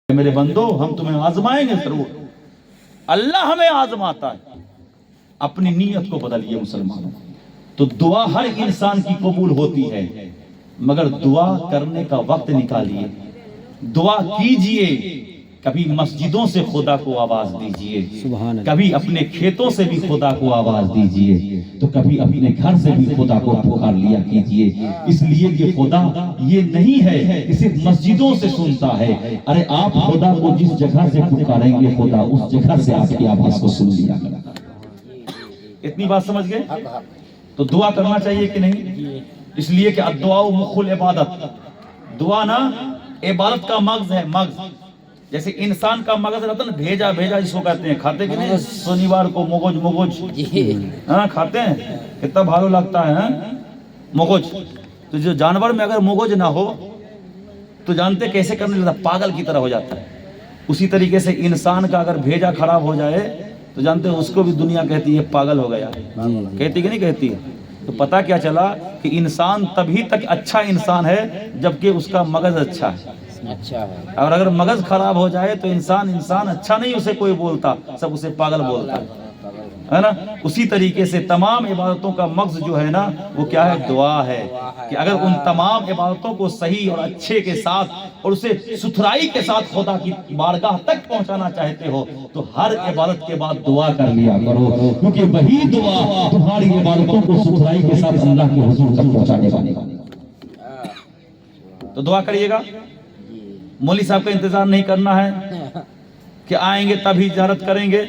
میرے بندو ہم تمہیں آزمائیں گے ضرور. اللہ ہمیں آزماتا ہے. اپنی نیت کو بدلیے مسلمانوں. تو دعا ہر انسان کی قبول ہوتی ہے مگر دعا کرنے کا وقت نکالیے. دعا کیجئے. کبھی مسجدوں سے خدا کو آواز دیجئے, کبھی اپنے کھیتوں سے بھی خدا کو آواز دیجئے, تو کبھی اپنے گھر سے بھی خدا کو پکار لیا کیجئے. اس لیے کہ خدا یہ نہیں ہے کہ صرف مسجدوں سے سنتا ہے. ارے آپ خدا کو جس جگہ سے پکاریں گے خدا اس جگہ سے آپ کی آواز کو سن لیا. اتنی بات سمجھ گئے؟ تو دعا کرنا چاہیے کہ نہیں؟ اس لیے کہ الدعاء مخ العبادت. دعا نا عبادت کا مغز ہے. مغز جیسے انسان کا مغز رہتا ہے نا, بھیجا بھیجا جس کو کہتے ہیں. کھاتے کہ نہیں شنیوار کو مغز مغز ہاں کھاتے ہیں, کتنا بھالو لگتا ہے مغز. تو جو جانور میں اگر مغز نہ ہو تو جانتے کیسے کرنے لگتا, پاگل کی طرح ہو جاتا ہے. اسی طریقے سے انسان کا اگر بھیجا خراب ہو جائے تو جانتے ہیں اس کو بھی دنیا کہتی ہے پاگل ہو گیا. کہتی کہ نہیں کہتی؟ تو پتہ کیا چلا کہ انسان تبھی تک اچھا انسان ہے جبکہ اس کا مغز اچھا ہے. اور اگر مغز خراب ہو جائے تو انسان اچھا نہیں اسے کوئی بولتا, سب اسے پاگل بولتا ہے نا. اسی طریقے سے تمام عبادتوں کا مغز جو ہے نا وہ کیا ہے؟ دعا ہے. کہ اگر ان تمام عبادتوں کو صحیح اور اچھے کے ساتھ اور اسے ستھرائی کے ساتھ خدا کی بارگاہ تک پہنچانا چاہتے ہو تو ہر عبادت کے بعد دعا کر لیا کرو, کیونکہ وہی دعا تمہاری عبادتوں کو ستھرائی کے ساتھ اللہ کے حضور تک پہنچانے والی. تو دعا کریے گا. مولوی صاحب کا انتظار نہیں کرنا ہے کہ آئیں گے تبھی زیارت کریں گے,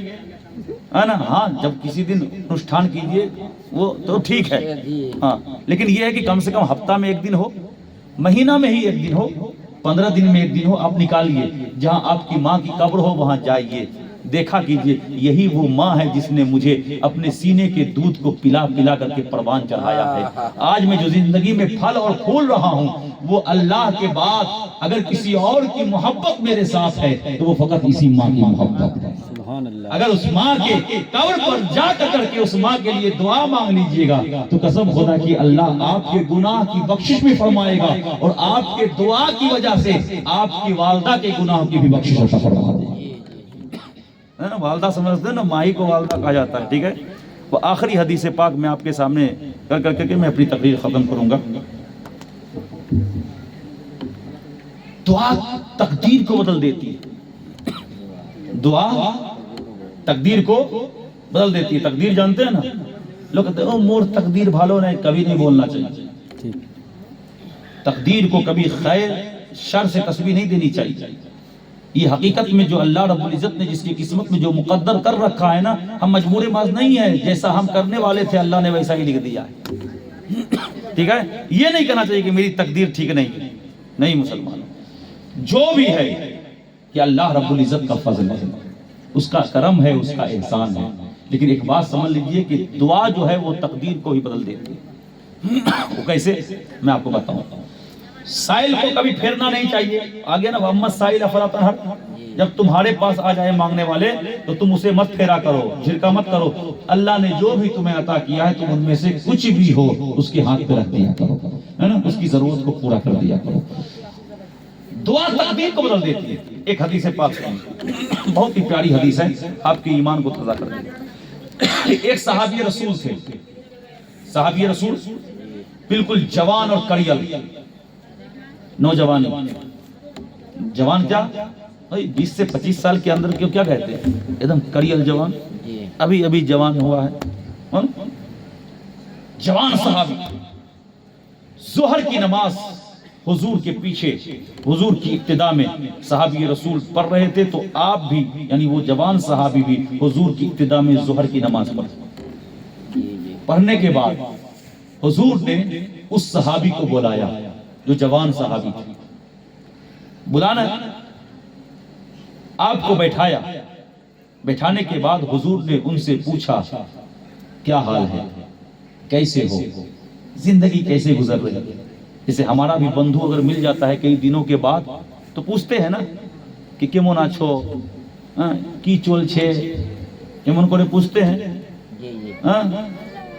ہے نا. ہاں جب کسی دن انوشٹھان کیجئے وہ تو ٹھیک ہے, ہاں لیکن یہ ہے کہ کم سے کم ہفتہ میں ایک دن ہو, مہینہ میں ہی ایک دن ہو, 15 دن میں ایک دن ہو, آپ نکالیے. جہاں آپ کی ماں کی قبر ہو وہاں جائیے, دیکھا کیجئے یہی وہ ماں ہے جس نے مجھے اپنے سینے کے دودھ کو پلا پلا کر کے پروان چڑھایا ہے. آج میں جو زندگی میں پھل اور پھول رہا ہوں وہ اللہ کے بعد اگر کسی اور کی محبت میرے ساتھ ہے تو وہ فقط اسی ماں کی محبت ہے. اگر اس ماں کے قبر پر جا کر کے اس ماں کے لیے دعا مانگ لیجئے گا تو قسم خدا کی اللہ آپ کے گناہ کی بخشش بھی فرمائے گا اور آپ کے دعا کی وجہ سے آپ کی والدہ کے گناہوں کی بھی بخشش عطا فرما دے گا. والدہ سمجھتے ہیں نا, مائی کو والدہ کہا جاتا ہے. ٹھیک ہے, وہ آخری حدیث پاک میں آپ کے سامنے کر کے میں اپنی تقریر ختم کروں گا. دعا تقدیر کو بدل دیتی ہے. دعا تقدیر کو بدل دیتی ہے. تقدیر جانتے ہیں نا, لوگ کہتے ہیں مور تقدیر بھالو نہیں, کبھی نہیں بولنا چاہیے. تقدیر کو کبھی خیر شر سے تسبیح نہیں دینی چاہیے. یہ حقیقت میں جو اللہ رب العزت نے جس کی قسمت میں جو مقدر کر رکھا ہے نا, ہم مجبور محض نہیں ہے, جیسا ہم کرنے والے تھے اللہ نے ویسا ہی لکھ دیا ہے. ٹھیک ہے, یہ نہیں کہنا چاہیے کہ میری تقدیر ٹھیک نہیں مسلمانوں. جو بھی ہے کہ اللہ رب العزت کا فضل ہے, اس کا کرم ہے, اس کا احسان ہے. لیکن ایک بات سمجھ لیجئے کہ دعا جو ہے وہ تقدیر کو ہی بدل دیتی ہے. وہ کیسے میں آپ کو بتاؤں. سائل کو کبھی پھیرنا نہیں چاہیے. آگے نا محمد سائل افلا تنہر, جب تمہارے پاس آ جائے مانگنے والے تو تم اسے مت پھیرا کرو, جھرکا مت کرو. اللہ نے جو بھی تمہیں عطا کیا ہے تم ان میں سے کچھ بھی ہو اس کے ہاتھ پہ رکھ دیا کرو, ہے نا, اس کی ضرورت کو پورا کر دیا کرو. دعا تقدیر کو بدل دیتی ہے. ایک حدیث پاک سنیں, بہت ہی پیاری حدیث ہے, آپ کے ایمان کو تازہ کر دے گی. ایک صحابی رسول تھے. صحابی رسول بالکل جوان اور کڑیل, نوجوان. جوان کیا 20 سے 25 سال کے اندر کیوں کیا کہتے ہیں, ایک دم کڑیل جوان, ابھی جوان ہوا ہے. جوان صحابی ظہر کی نماز حضور کے پیچھے حضور کی ابتدا میں صحابی رسول پڑھ رہے تھے تو آپ بھی یعنی وہ جوان صحابی بھی حضور کی ابتدا میں ظہر کی نماز پڑھنے کے بعد حضور نے اس صحابی کو بلایا جو جوان صحابی تھے. بلانا آپ کو بٹھایا. بٹھانے کے بعد حضور نے ان سے پوچھا کیا حال ہے, کیسے ہو, زندگی کیسے گزر رہی ہے. جیسے ہمارا بھی بندھو اگر مل جاتا ہے کئی دنوں کے بعد تو پوچھتے ہیں نا کہ کیمون آچھو, کی چول چھے, ایمن کو پوچھتے ہیں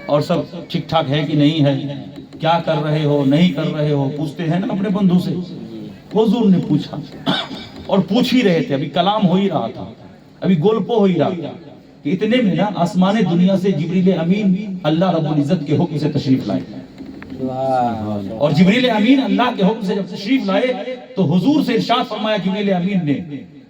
اور سب ٹھیک ٹھاک ہے کہ نہیں ہے, کیا کر رہے ہو نہیں کر رہے ہو, پوچھتے ہیں نا اپنے بندھو سے. حضور نے پوچھا اور پوچھ ہی رہے تھے، ابھی کلام ہو ہی رہا تھا، ابھی گولپو ہو ہی رہا تھا کہ اتنے میں نا آسمان دنیا سے جبریل امین اللہ رب العزت کے حکم سے تشریف لائے، اور جبریل امین اللہ کے حکم سے جب تشریف لائے تو حضور سے ارشاد فرمایا جبریل امین نے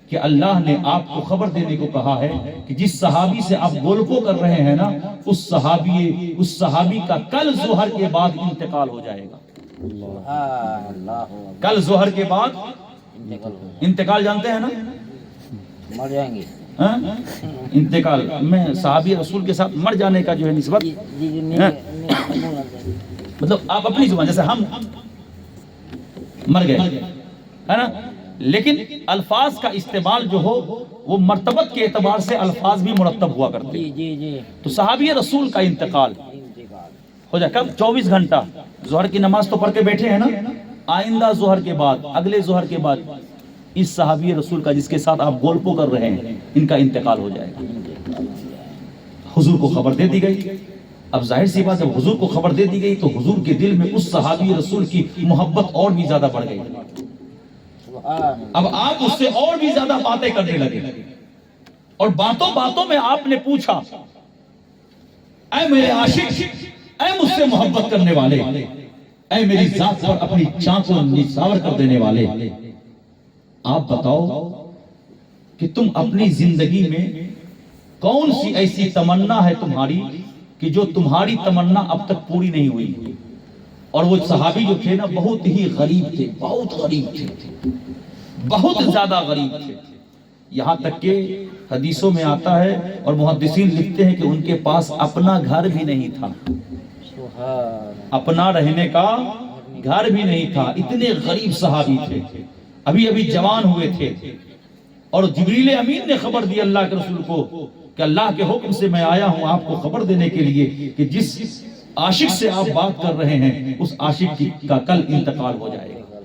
کہ اللہ نے آپ کو خبر دینے کو کہا ہے کہ جس صحابی سے آپ گولپو کر رہے ہیں نا، اس صحابی کا کل ظہر کے بعد انتقال ہو جائے گا۔ کل ظہر کے بعد انتقال جانتے ہیں نا، مر جائیں گے، انتقال میں صحابی رسول کے ساتھ مر جانے کا جو ہے نسبت، مطلب آپ اپنی زبان، جیسے ہم مر گئے ہے نا، لیکن الفاظ کا استعمال جو ہو وہ مرتبت کے اعتبار سے الفاظ بھی مرتب ہوا کرتے ہیں۔ تو صحابی رسول کا انتقال ہو جائے کب؟ 24 گھنٹہ، ظہر کی نماز تو پڑھ کے بیٹھے ہیں نا، آئندہ ظہر کے بعد، اگلے ظہر کے بعد اس صحابی رسول کا جس کے ساتھ آپ گولپو کر رہے ہیں، ان کا انتقال ہو جائے گا۔ حضور کو خبر دے دی گئی۔ اب ظاہر سی بات، جب حضور کو خبر دے دی گئی تو حضور کے دل میں اس صحابی رسول کی محبت اور بھی زیادہ بڑھ گئی۔ اب آپ اس سے اور بھی زیادہ باتیں کرنے لگے، اور باتوں باتوں میں آپ نے پوچھا، اے میرے عاشق، اے مجھ سے محبت کرنے والے، اے میری ذات پر اپنی چاند کو نچھاور کر دینے والے، آپ بتاؤ کہ تم اپنی زندگی میں کون سی ایسی تمنا ہے تمہاری کہ جو تمہاری تمنا اب تک پوری نہیں ہوئی؟ اور وہ صحابی جو تھے نا بہت ہی غریب تھے، بہت غریب تھے، بہت زیادہ غریب تھے، یہاں تک کہ حدیثوں میں آتا ہے اور محدثین لکھتے ہیں کہ ان کے پاس اپنا گھر بھی نہیں تھا، اپنا رہنے کا گھر بھی نہیں تھا، اتنے غریب صحابی تھے، ابھی ابھی جوان ہوئے تھے۔ اور جبریل امین نے خبر دی اللہ کے رسول کو کہ اللہ کے حکم سے میں آیا ہوں آپ کو خبر دینے کے لیے کہ جس عاشق سے آپ بات کر رہے ہیں اس عاشق کا کل انتقال ہو جائے گا۔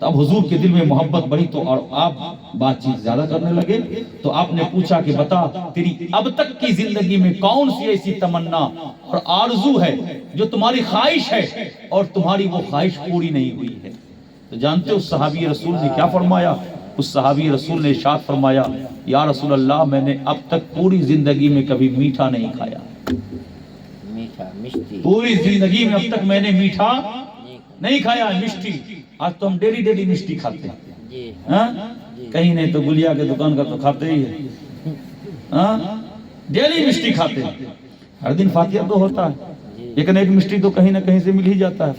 تو اب حضور کے دل میں محبت بڑھی تو اور آپ بات چیت زیادہ کرنے لگے، تو آپ نے پوچھا کہ بتا تیری اب تک کی زندگی میں کون سی ایسی تمنا اور آرزو ہے جو تمہاری خواہش ہے اور تمہاری وہ خواہش پوری نہیں ہوئی ہے؟ تو جانتے ہو صحابی رسول نے کیا فرمایا؟ اس صحابی رسول نے ارشاد فرمایا، یا رسول اللہ، میں نے اب تک پوری زندگی میں کبھی میٹھا نہیں کھایا، پوری زندگی میں اب تک میں نے میٹھا نہیں کھایا، مشٹی۔ آج تو ہم ڈیلی ڈیلی مشٹی کھاتے ہیں، کہیں نہیں تو گلیا کے دکان کا تو کھاتے ہی ہے، ڈیلی مشٹی کھاتے ہیں، ہر دن فاتحہ تو ہوتا ہے، لیکن ایک مشٹی تو کہیں نہ کہیں سے مل ہی جاتا ہے۔